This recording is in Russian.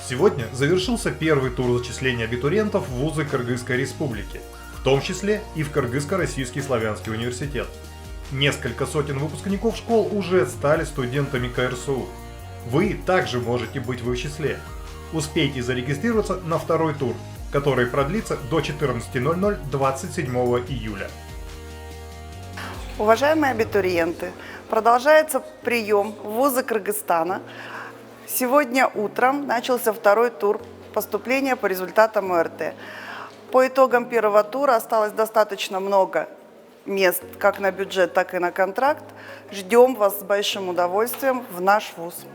Сегодня завершился первый тур зачисления абитуриентов в вузы Кыргызской Республики, в том числе и в Кыргызско-Российский славянский университет. Несколько сотен выпускников школ уже стали студентами КРСУ. Вы также можете быть в их числе. Успейте зарегистрироваться на второй тур, который продлится до 14:00 27 июля. Уважаемые абитуриенты, продолжается прием в вузы Кыргызстана. Сегодня утром начался второй тур поступления по результатам ОРТ. По итогам первого тура осталось достаточно много мест как на бюджет, так и на контракт. Ждем вас с большим удовольствием в наш вуз.